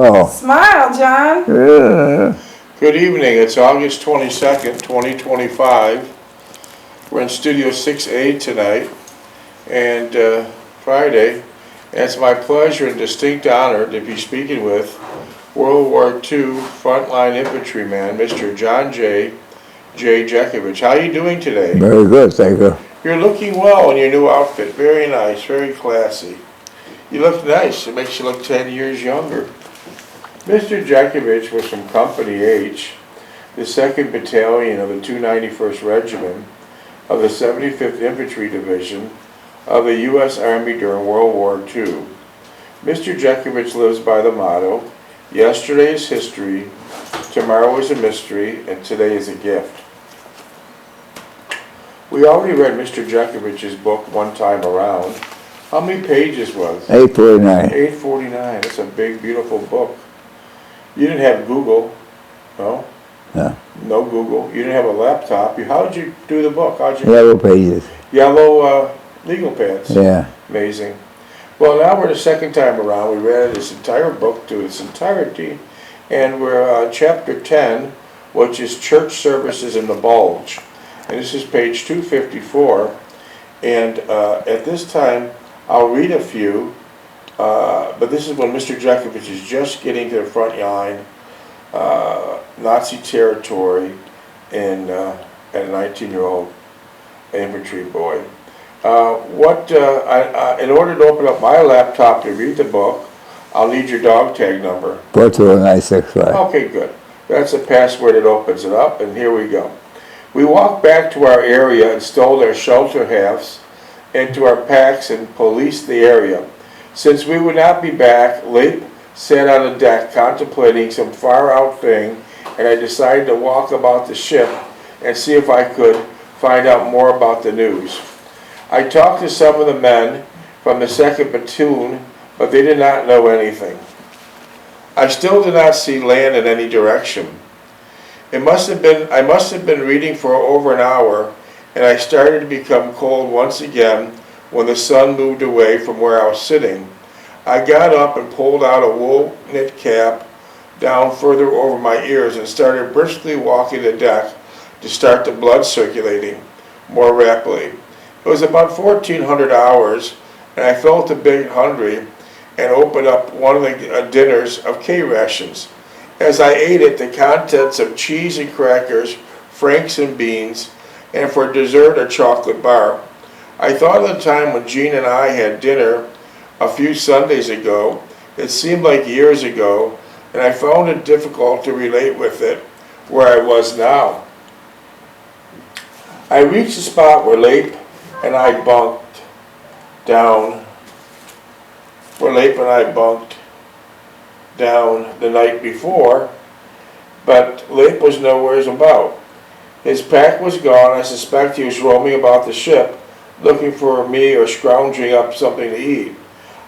Oh. Smile, John. Yeah. Good evening. It's August 22nd, 2025. We're in Studio 6A tonight, and Friday. And it's my pleasure and distinct honor to be speaking with World War II frontline infantryman, Mr. John J. Jeckovich. How are you doing today? Very good, thank you. You're looking well in your new outfit. Very nice, very classy. You look nice. It makes you look 10 years younger. Mr. Jeckovich was from Company H, the 2nd Battalion of the 291st Regiment of the 75th Infantry Division of the U.S. Army during World War II. Mr. Jeckovich lives by the motto, yesterday is history, tomorrow is a mystery, and today is a gift. We already read Mr. Jeckovich's book one time around. How many pages was it? 849. 849. It's a big, beautiful book. You didn't have Google, no? No. No Google. You didn't have a laptop. How did you do the book? How'd you? Yellow pages. Yellow legal pads. Yeah. Amazing. Well, now we're the second time around. We read this entire book to its entirety, and we're on chapter 10, which is Church Services in the Bulge. And this is page 254. And at this time, I'll read a few. But this is when Mr. Jeckovich is just getting to the front line, Nazi territory, and a 19-year-old infantry boy. In order to open up my laptop to read the book, I'll need your dog tag number. 42965. Okay, good. That's the password that opens it up, and here we go. We walked back to our area and stowed our shelter halves into our packs and policed the area. Since we would not be back, Leip sat on the deck contemplating some far-out thing, and I decided to walk about the ship and see if I could find out more about the news. I talked to some of the men from the 2nd Platoon, but they did not know anything. I still did not see land in any direction. I must have been reading for over an hour, and I started to become cold once again when the sun moved away from where I was sitting. I got up and pulled out a wool knit cap down further over my ears and started briskly walking the deck to start the blood circulating more rapidly. It was about 1400 hours, and I felt a bit hungry and opened up one of the dinners of K-rations. As I ate it, the contents of cheese and crackers, franks and beans, and for dessert a chocolate bar. I thought of the time when Jean and I had dinner a few Sundays ago. It seemed like years ago, and I found it difficult to relate with it where I was now. I reached the spot where Leip and I bunked down, the night before, but Leip was nowhere about. His pack was gone. I suspect he was roaming about the ship, looking for me or scrounging up something to eat.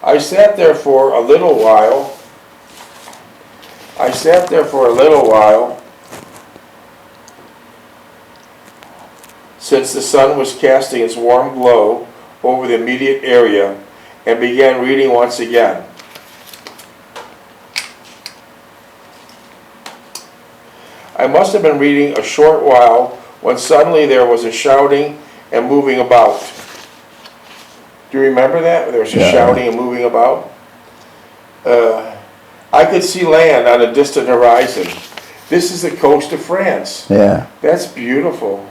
I sat there for a little while, since the sun was casting its warm glow over the immediate area, and began reading once again. I must have been reading a short while when suddenly there was a shouting and moving about. Do you remember that? There was a shouting and moving about. I could see land on a distant horizon. This is the coast of France. Yeah. That's beautiful.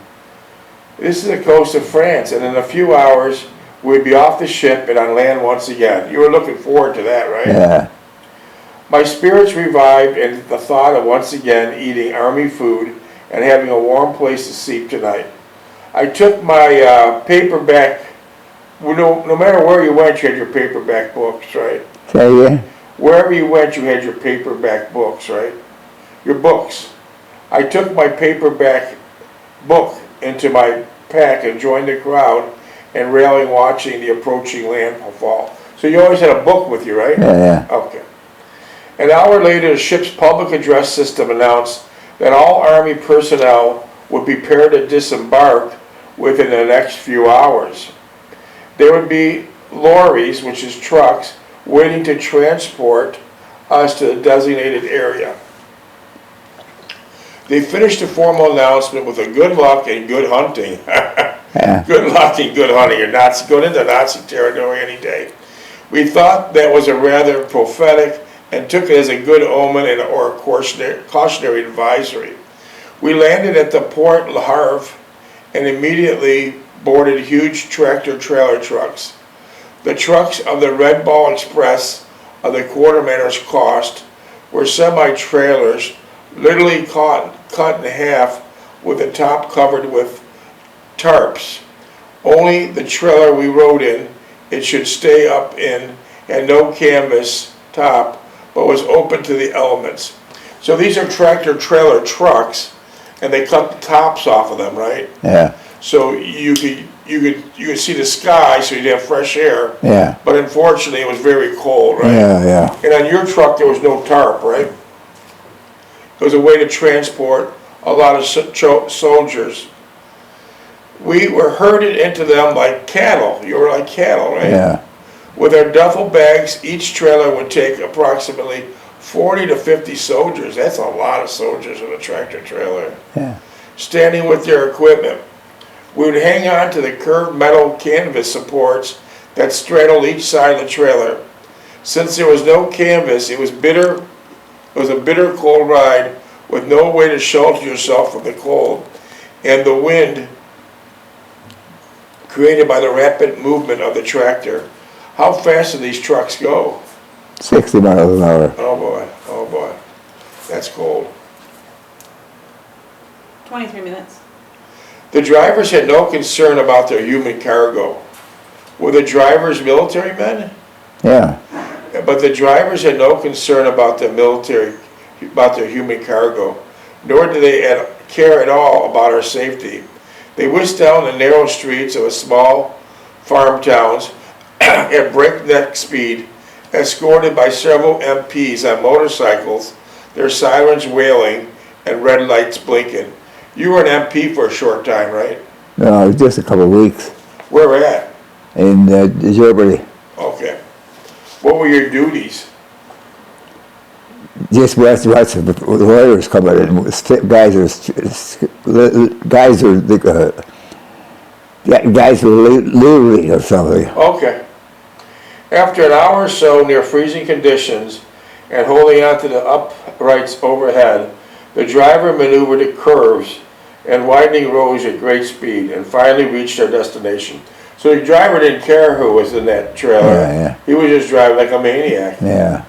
This is the coast of France, and in a few hours we'd be off the ship and on land once again. You were looking forward to that, right? Yeah. My spirits revived in the thought of once again eating army food and having a warm place to sleep tonight. I took my paperback. No matter where you went, you had your paperback books, right? Say again? Wherever you went, you had your paperback books, right? Your books. I took my paperback book into my pack and joined the crowd and railing, watching the approaching landfall. So you always had a book with you, right? Yeah. Okay. An hour later, the ship's public address system announced that all Army personnel would prepare to disembark within the next few hours. There would be lorries, which is trucks, waiting to transport us to the designated area. They finished the formal announcement with a good luck and good hunting. Yeah. Good luck and good hunting. You're not going into Nazi territory any day. We thought that was a rather prophetic and took it as a good omen and or a cautionary advisory. We landed at the Port Le Havre and immediately boarded huge tractor-trailer trucks. The trucks of the Red Ball Express of the quartermaster's cost were semi-trailers, literally cut in half with the top covered with tarps. Only the trailer we rode in, it should stay up in, had no canvas top, but was open to the elements. So these are tractor-trailer trucks, and they cut the tops off of them, right? Yeah. So you could see the sky, so you'd have fresh air. Yeah. But unfortunately, it was very cold, right? Yeah, yeah. And on your truck, there was no tarp, right? It was a way to transport a lot of soldiers. We were herded into them like cattle. You were like cattle, right? Yeah. With our duffel bags, each trailer would take approximately 40 to 50 soldiers. That's a lot of soldiers in a tractor trailer. Yeah. Standing with their equipment. We would hang on to the curved metal canvas supports that straddled each side of the trailer. Since there was no canvas, it was a bitter cold ride with no way to shelter yourself from the cold and the wind created by the rapid movement of the tractor. How fast do these trucks go? 60 miles an hour. Oh boy, that's cold. 23 minutes. The drivers had no concern about their human cargo. Were the drivers military men? Yeah. But the drivers had no concern about their human cargo, nor did they care at all about our safety. They whisked down the narrow streets of a small farm towns at breakneck speed, escorted by several MPs on motorcycles, their sirens wailing and red lights blinking. You were an MP for a short time, right? No, just a couple of weeks Where were at? in Germany. Okay. What were your duties? Just watch the lawyers coming in. Guys were leaving or something. Okay. After an hour or so near freezing conditions and holding onto the uprights overhead, the driver maneuvered at curves and winding roads at great speed and finally reached our destination. So the driver didn't care who was in that trailer. Yeah. He was just driving like a maniac. Yeah.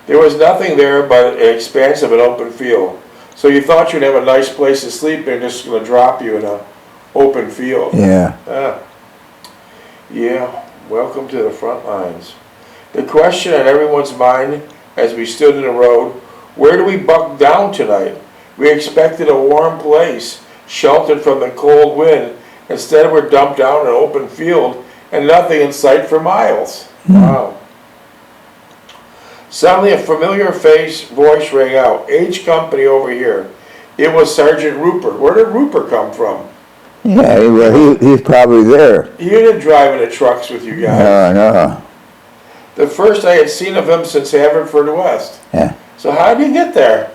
There was nothing there but an expanse of an open field. So you thought you'd have a nice place to sleep and just going to drop you in an open field. Yeah. Yeah, welcome to the front lines. The question on everyone's mind as we stood in the road, where do we buck down tonight? We expected a warm place, sheltered from the cold wind. Instead, we're dumped down in an open field and nothing in sight for miles. Wow. Suddenly, a familiar voice rang out. H Company over here. It was Sergeant Rupert. Where did Rupert come from? Yeah, well, he's probably there. He didn't drive in the trucks with you guys. No. The first I had seen of him since Haverford West. Yeah. So how did you get there?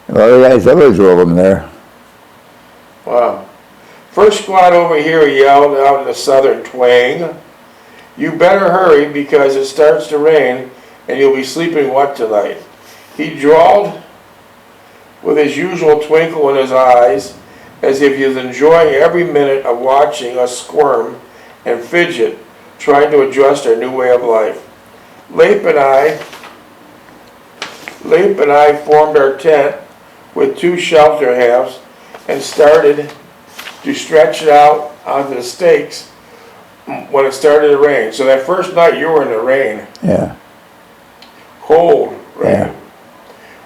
Well, the guys always drove them there. Wow. First squad over here yelled out in a southern twang, "You better hurry because it starts to rain and you'll be sleeping wet tonight." He drawled with his usual twinkle in his eyes as if he was enjoying every minute of watching us squirm and fidget, trying to adjust our new way of life. Leip and I formed our tent with two shelter halves and started to stretch it out onto the stakes when it started to rain. So that first night you were in the rain. Yeah. Cold rain. Yeah.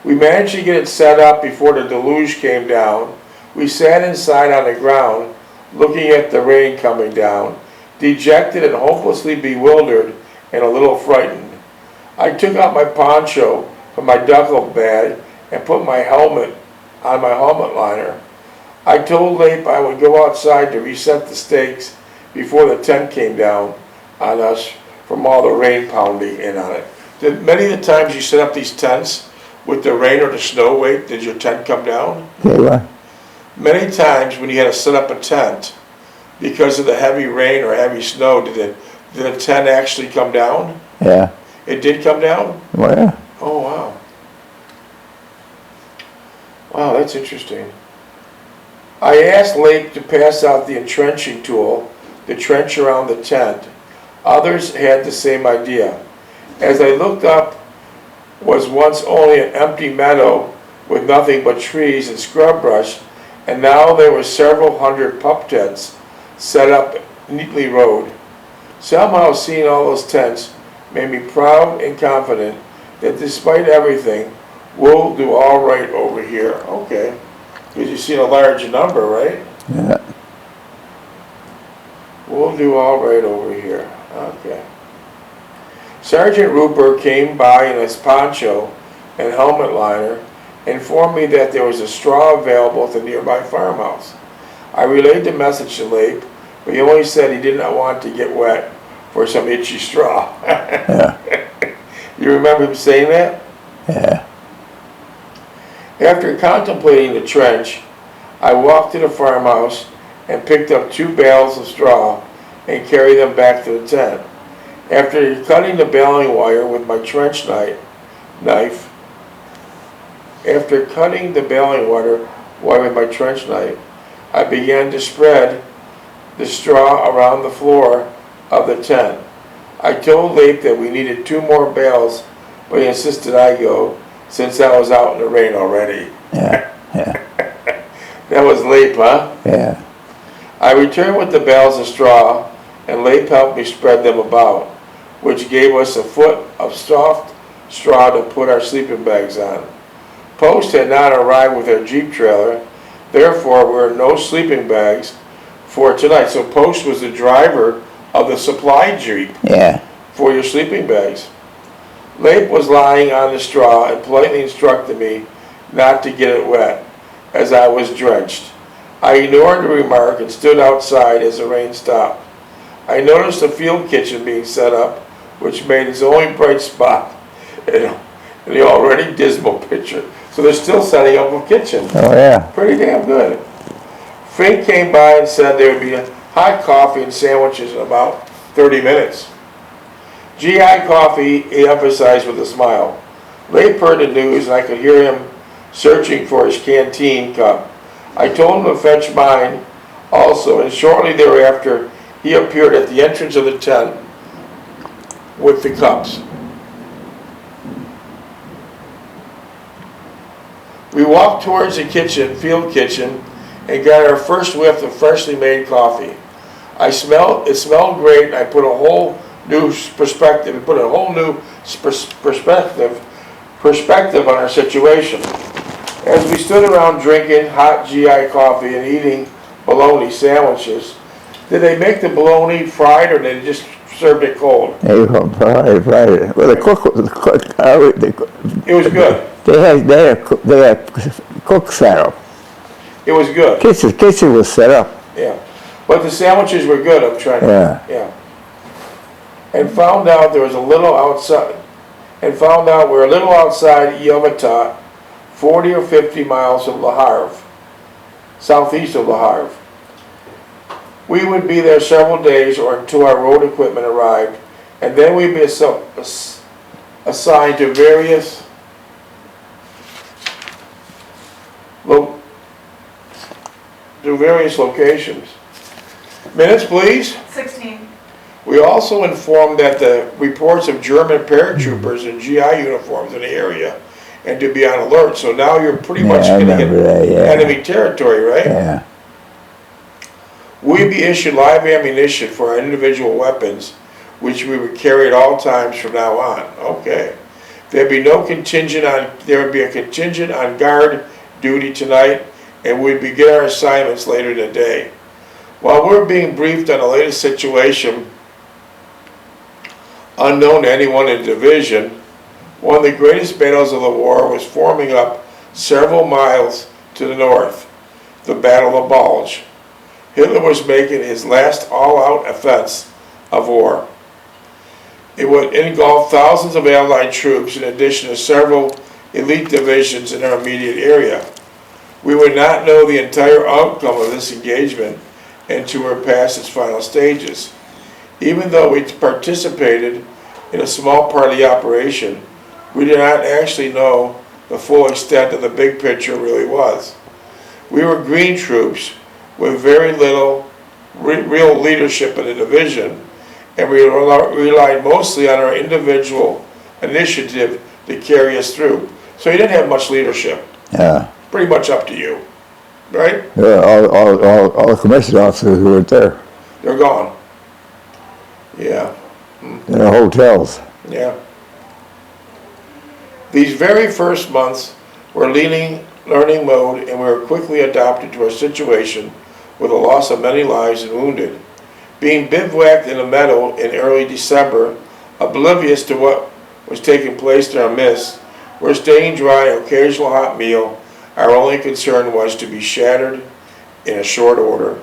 We managed to get it set up before the deluge came down. We sat inside on the ground looking at the rain coming down, dejected and hopelessly bewildered and a little frightened. I took out my poncho from my duffel bag and put my helmet on my helmet liner. I told Leip I would go outside to reset the stakes before the tent came down on us from all the rain pounding in on it. Did many of the times you set up these tents with the rain or the snow, did your tent come down? Okay, what? Many times when you had to set up a tent, because of the heavy rain or heavy snow, did the tent actually come down? Yeah. It did come down? Well, yeah. Oh, wow. Wow, that's interesting. I asked Lake to pass out the entrenching tool, the trench around the tent. Others had the same idea. As I looked up, was once only an empty meadow with nothing but trees and scrub brush, and now there were several hundred pup tents set up neatly rowed. Somehow seeing all those tents made me proud and confident that despite everything, we'll do all right over here. Okay, because you've seen a large number, right? Yeah. We'll do all right over here. Okay. Sergeant Rupert came by in his poncho and helmet liner, informed me that there was a straw available at the nearby farmhouse. I relayed the message to Lape, but he only said he did not want to get wet for some itchy straw. Yeah. You remember him saying that? Yeah. After contemplating the trench, I walked to the farmhouse and picked up 2 bales of straw and carried them back to the tent. After cutting the baling wire with my trench knife, I began to spread the straw around the floor of the tent. I told Lape that we needed 2 more bales, but he insisted I go, since I was out in the rain already. Yeah. Yeah. That was Lape, huh? Yeah. I returned with the bales of straw, and Lape helped me spread them about, which gave us a foot of soft straw to put our sleeping bags on. Post had not arrived with our Jeep trailer, therefore there were no sleeping bags for tonight. So Post was the driver of the supply Jeep Yeah. for your sleeping bags. Lape was lying on the straw and politely instructed me not to get it wet, as I was drenched. I ignored the remark and stood outside as the rain stopped. I noticed a field kitchen being set up, which made its only bright spot in the already dismal picture. So they're still setting up a kitchen. Oh, yeah. Pretty damn good. Fink came by and said there would be hot coffee and sandwiches in about 30 minutes. GI coffee, he emphasized with a smile. Lape heard the news and I could hear him searching for his canteen cup. I told him to fetch mine also, and shortly thereafter he appeared at the entrance of the tent with the cups. We walked towards the field kitchen, and got our first whiff of freshly made coffee. It smelled great, and I put a whole new perspective on our situation. As we stood around drinking hot GI coffee and eating bologna sandwiches, did they make the bologna fried or did they just serve it cold? They were fried. Well, the cook It was good. they had cook set up. It was good. Kitchen was set up. Yeah. But the sandwiches were good, I'm trying to. Yeah. And found out we're a little outside Yavatah, 40 or 50 miles from Le Havre, southeast of Le Havre. We would be there several days or until our road equipment arrived, and then we'd be assigned to various locations. Minutes, please. 16. We also informed that the reports of German paratroopers in GI uniforms in the area and to be on alert. So now you're pretty much getting into enemy territory, right? Yeah. We'd be issued live ammunition for our individual weapons, which we would carry at all times from now on. Okay. There would be a contingent on guard duty tonight, and we'd begin our assignments later in the day. While we're being briefed on the latest situation, unknown to anyone in the division, one of the greatest battles of the war was forming up several miles to the north, the Battle of Bulge. Hitler was making his last all-out offense of war. It would engulf thousands of Allied troops in addition to several elite divisions in our immediate area. We would not know the entire outcome of this engagement until we're past its final stages. Even though we participated in a small part of the operation, we did not actually know the full extent of the big picture really was. We were green troops with very little real leadership in the division, and we relied mostly on our individual initiative to carry us through. So you didn't have much leadership. Yeah. Pretty much up to you, right? Yeah, all the commissioned officers who were there. They're gone. Yeah. In the hotels. Yeah. These very first months were learning mode, and we were quickly adapted to our situation with the loss of many lives and wounded. Being bivouacked in a meadow in early December, oblivious to what was taking place in our midst, we're staying dry, an occasional hot meal. Our only concern was to be shattered in a short order.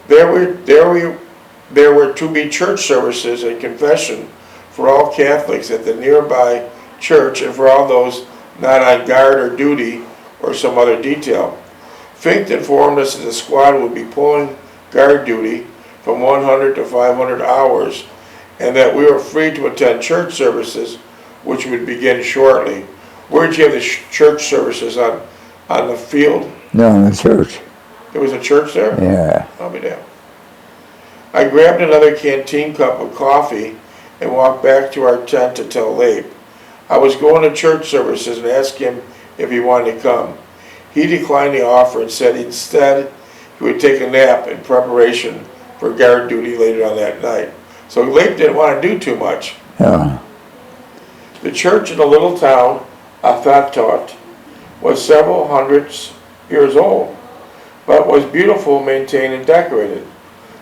There were to be church services and confession for all Catholics at the nearby church and for all those not on guard or duty or some other detail. Fink informed us that the squad would be pulling guard duty from 100 to 500 hours and that we were free to attend church services, which would begin shortly. Where'd you have the church services on the field? No, in the church. There was a church there? Yeah. I'll be damned. I grabbed another canteen cup of coffee and walked back to our tent to tell Lape. I was going to church services and asked him if he wanted to come. He declined the offer and said instead he would take a nap in preparation for guard duty later on that night. So Lape didn't want to do too much. Yeah. The church in the little town, Athatot, was several hundreds years old, but was beautiful, maintained, and decorated.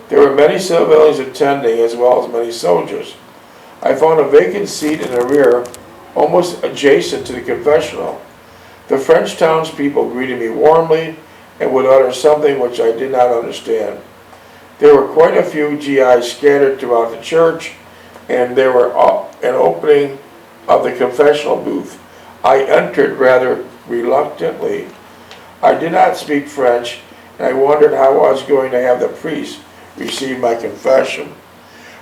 There were many civilians attending as well as many soldiers. I found a vacant seat in the rear, almost adjacent to the confessional. The French townspeople greeted me warmly and would utter something which I did not understand. There were quite a few GIs scattered throughout the church, and there were an opening of the confessional booth. I entered rather reluctantly. I did not speak French, and I wondered how I was going to have the priest receive my confession.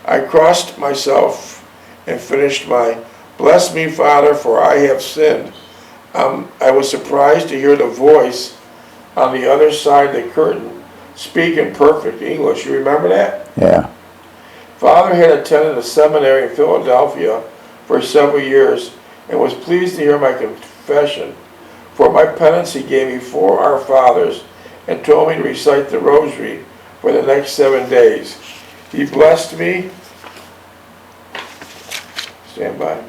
I crossed myself and finished my "Bless me, Father, for I have sinned." I was surprised to hear the voice on the other side of the curtain speak in perfect English. You remember that? Yeah. Father had attended a seminary in Philadelphia for several years and was pleased to hear my confession. For my penance, he gave me 4 Our Fathers and told me to recite the rosary for the next 7 days. He blessed me. Stand by.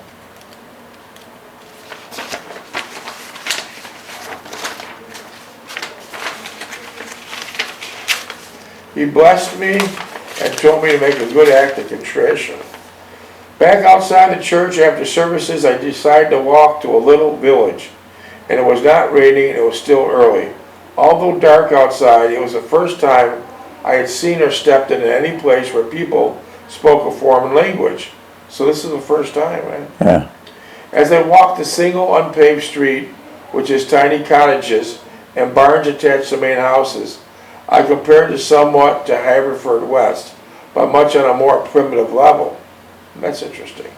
He blessed me and told me to make a good act of contrition. Back outside the church after services, I decided to walk to a little village. And it was not raining and it was still early. Although dark outside, it was the first time I had seen or stepped into any place where people spoke a foreign language. So this is the first time, right? Yeah. As I walked the single unpaved street, which is tiny cottages and barns attached to main houses, I compared it somewhat to Haverford West, but much on a more primitive level. That's interesting.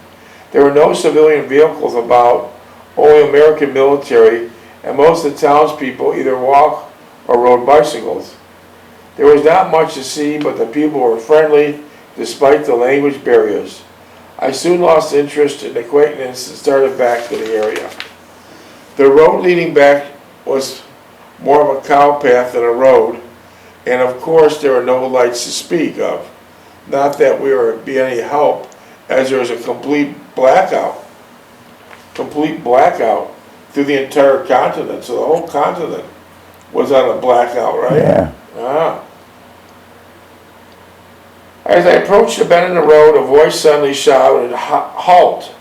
There were no civilian vehicles about, only American military, and most of the townspeople either walked or rode bicycles. There was not much to see, but the people were friendly despite the language barriers. I soon lost interest in acquaintance and started back to the area. The road leading back was more of a cow path than a road, and of course there were no lights to speak of. Not that we were be any help, as there was a complete blackout through the entire continent. So the whole continent was on a blackout, right? Yeah. Ah. As I approached the bend in the road, a voice suddenly shouted, "Halt!"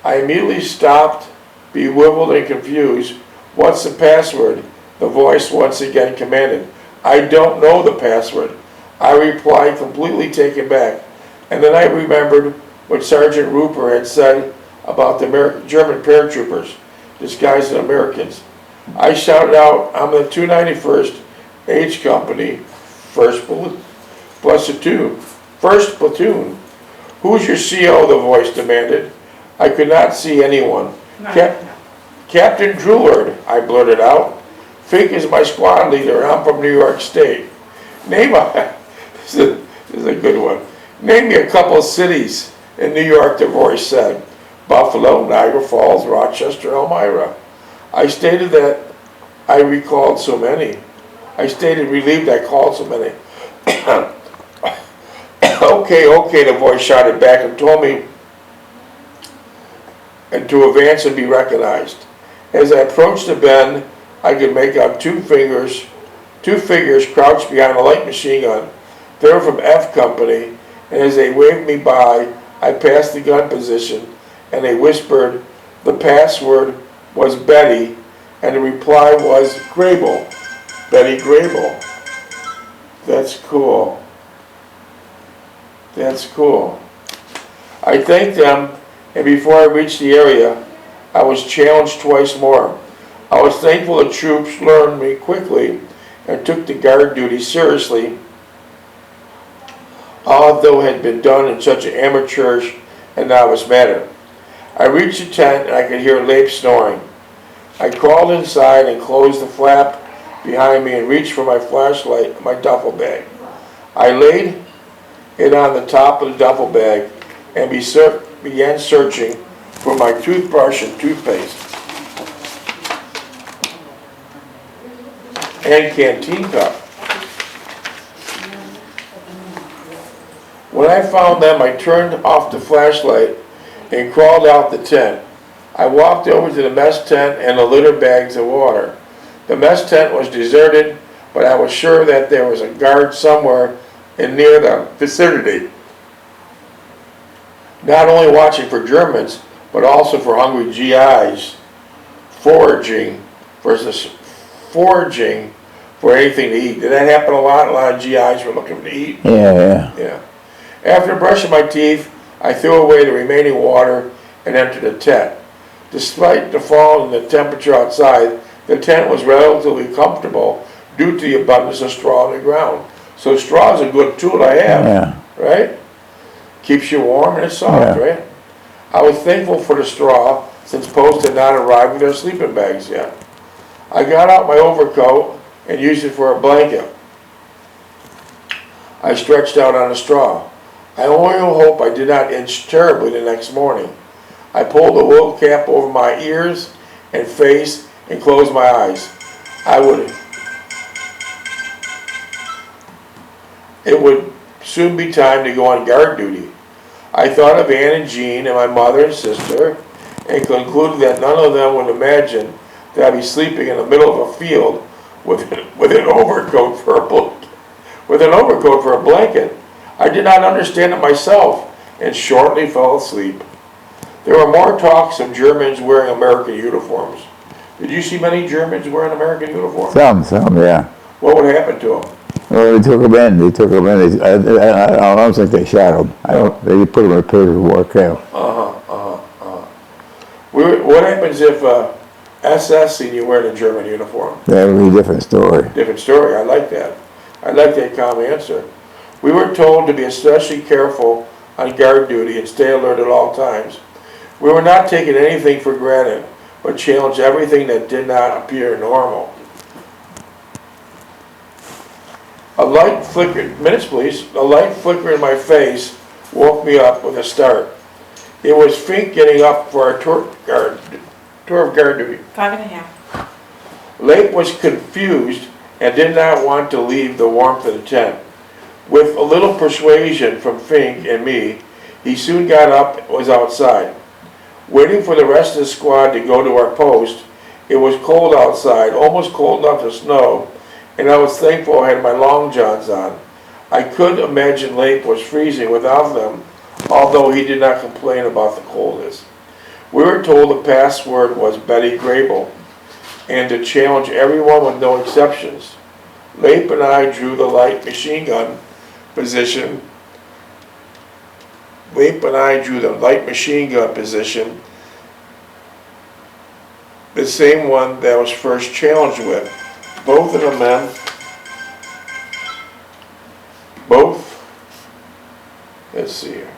I immediately stopped, bewildered and confused. "What's the password?" The voice once again commanded. "I don't know the password," I replied, completely taken back. And then I remembered what Sergeant Rupert had said about the German paratroopers disguised as Americans. I shouted out, I'm the 291st H Company, first platoon. Who's your CO, the voice demanded. I could not see anyone. Captain Dreward, I blurted out. Fink is my squad leader, and I'm from New York State. This is a good one. Name me a couple of cities in New York, the voice said. Buffalo, Niagara Falls, Rochester, Elmira. I stated that I recalled so many. I stated relieved I called so many. Okay, the voice shouted back and told me and to advance and be recognized. As I approached the bend, I could make out two figures crouched behind a light machine gun. They were from F Company, and as they waved me by, I passed the gun position, and they whispered the password was Betty, and the reply was Grable. Betty Grable. That's cool. That's cool. I thanked them, and before I reached the area, I was challenged twice more. I was thankful the troops learned me quickly and took the guard duty seriously, although it had been done in such an amateurish and novice manner. I reached the tent and I could hear Leif snoring. I crawled inside and closed the flap behind me and reached for my flashlight and my duffel bag. I laid it on the top of the duffel bag and began searching for my toothbrush and toothpaste and canteen cup. When I found them, I turned off the flashlight and crawled out the tent. I walked over to the mess tent and the litter bags of water. The mess tent was deserted, but I was sure that there was a guard somewhere in near the vicinity, not only watching for Germans, but also for hungry GIs, foraging for anything to eat. Did that happen a lot? A lot of GIs were looking to eat? Yeah. After brushing my teeth, I threw away the remaining water and entered the tent. Despite the fall in the temperature outside, the tent was relatively comfortable due to the abundance of straw on the ground. So straw is a good tool I have, right? Keeps you warm and it's soft, right? I was thankful for the straw since post had not arrived with their sleeping bags yet. I got out my overcoat and used it for a blanket. I stretched out on the straw. I only hope I did not itch terribly the next morning. I pulled the wool cap over my ears and face and closed my eyes. It would soon be time to go on guard duty. I thought of Ann and Jean and my mother and sister and concluded that none of them would imagine that I'd be sleeping in the middle of a field with an overcoat for a blanket. I did not understand it myself and shortly fell asleep. There were more talks of Germans wearing American uniforms. Did you see many Germans wearing American uniforms? Some, yeah. What would happen to them? Well, they took them in. I don't think they shot them. They put them in a prisoner of war camp. What happens if SS seen you wearing a German uniform? That would be a different story. Different story. I like that. I like that calm answer. We were told to be especially careful on guard duty and stay alert at all times. We were not taking anything for granted, but challenged everything that did not appear normal. A light flickered, minutes please, a light flicker in my face woke me up with a start. It was Fink getting up for our tour of guard duty. 5.5. Leif was confused and did not want to leave the warmth of the tent. With a little persuasion from Fink and me, he soon got up and was outside. Waiting for the rest of the squad to go to our post, it was cold outside, almost cold enough to snow, and I was thankful I had my long johns on. I could imagine Leif was freezing without them, although he did not complain about the coldness. We were told the password was Betty Grable, and to challenge everyone with no exceptions. Leif and I drew the light machine gun position Leap and I drew the light machine gun position, the same one that I was first challenged with. Both of the men, let's see here.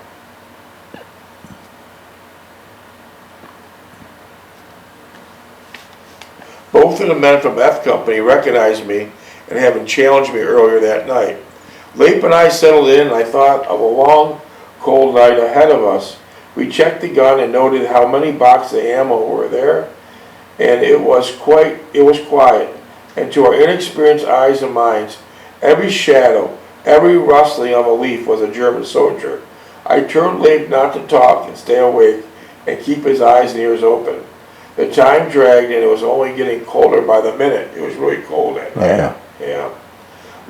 Both of the men from F Company recognized me and having challenged me earlier that night. Leap and I settled in, and I thought of a long, cold night ahead of us. We checked the gun and noted how many boxes of ammo were there, and it was quiet. And to our inexperienced eyes and minds, every shadow, every rustling of a leaf was a German soldier. I turned Leap not to talk and stay awake and keep his eyes and ears open. The time dragged, and it was only getting colder by the minute. It was really cold at night. Yeah.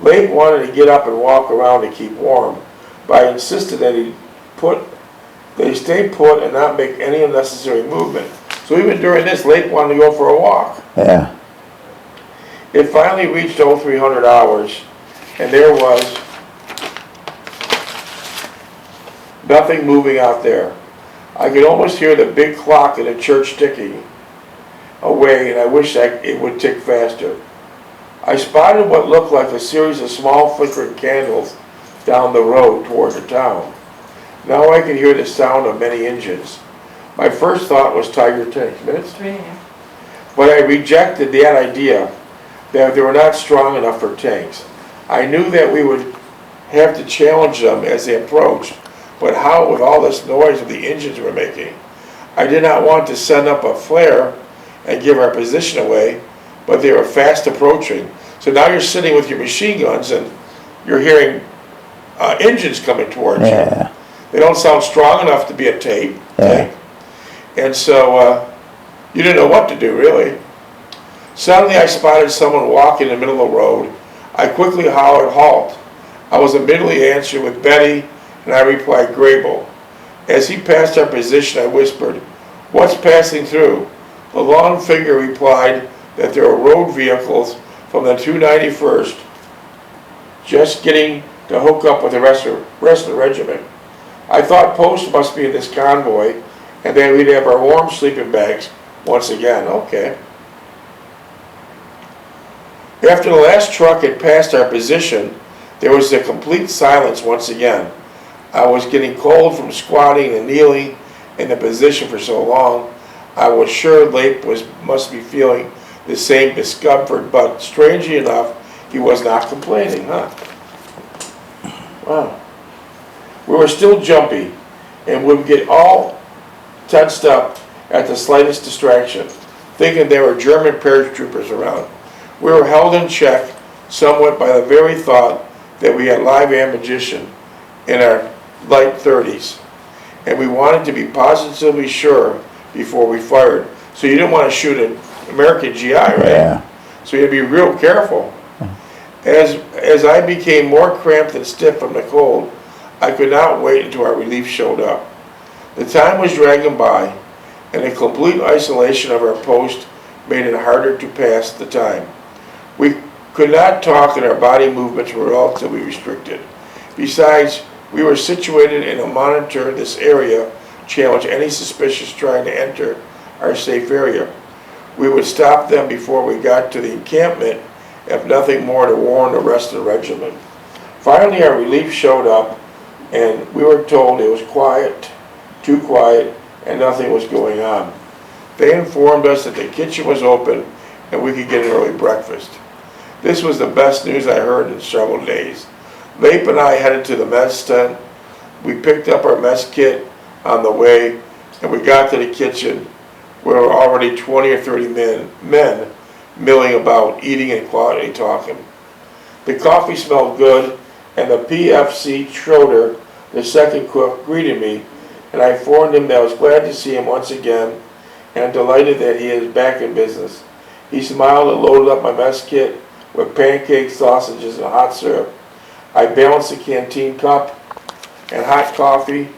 Leap wanted to get up and walk around to keep warm, but I insisted that he stay put and not make any unnecessary movement. So even during this, Leap wanted to go for a walk. Yeah. It finally reached 0300 hours, and there was nothing moving out there. I could almost hear the big clock in the church ticking away, and I wished that it would tick faster. I spotted what looked like a series of small flickering candles down the road toward the town. Now I could hear the sound of many engines. My first thought was Tiger tanks. Minutes? But I rejected that idea, that they were not strong enough for tanks. I knew that we would have to challenge them as they approached, but how with all this noise that the engines were making? I did not want to send up a flare and give our position away, but they were fast approaching. So now you're sitting with your machine guns and you're hearing engines coming towards you. They don't sound strong enough to be a tank. And so you didn't know what to do, really. Suddenly I spotted someone walking in the middle of the road. I quickly hollered, "Halt." I was immediately answered with Betty, and I replied, "Grable." As he passed our position, I whispered, "What's passing through?" The long figure replied that there were road vehicles from the 291st just getting to hook up with the rest of the regiment. I thought post must be in this convoy, and then we'd have our warm sleeping bags once again. Okay. After the last truck had passed our position, there was a complete silence once again. I was getting cold from squatting and kneeling in the position for so long. I was sure Leap must be feeling the same discomfort, but strangely enough, he was not complaining, huh? Wow. We were still jumpy, and would get all tensed up at the slightest distraction, thinking there were German paratroopers around. We were held in check somewhat by the very thought that we had live ammunition in our light 30s, and we wanted to be positively sure before we fired. So you didn't want to shoot an American GI, right? Yeah. So you had to be real careful. As I became more cramped and stiff from the cold, I could not wait until our relief showed up. The time was dragging by, and the complete isolation of our post made it harder to pass the time. We could not talk, and our body movements were relatively restricted. Besides, we were situated in a monitor this area, challenge any suspicious trying to enter our safe area. We would stop them before we got to the encampment, if nothing more to warn the rest of the regiment. Finally, our relief showed up, and we were told it was quiet, too quiet, and nothing was going on. They informed us that the kitchen was open and we could get an early breakfast. This was the best news I heard in several days. Leap and I headed to the mess tent. We picked up our mess kit on the way, and we got to the kitchen where were already 20 or 30 men milling about, eating and quietly talking. The coffee smelled good, and the PFC Schroeder, the second cook, greeted me, and I informed him that I was glad to see him once again and delighted that he is back in business. He smiled and loaded up my mess kit with pancakes, sausages, and hot syrup. I balanced the canteen cup and hot coffee.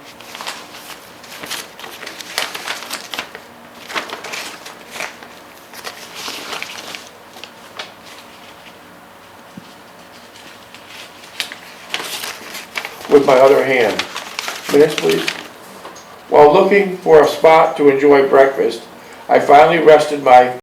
With my other hand. Minutes, please. While looking for a spot to enjoy breakfast, I finally rested my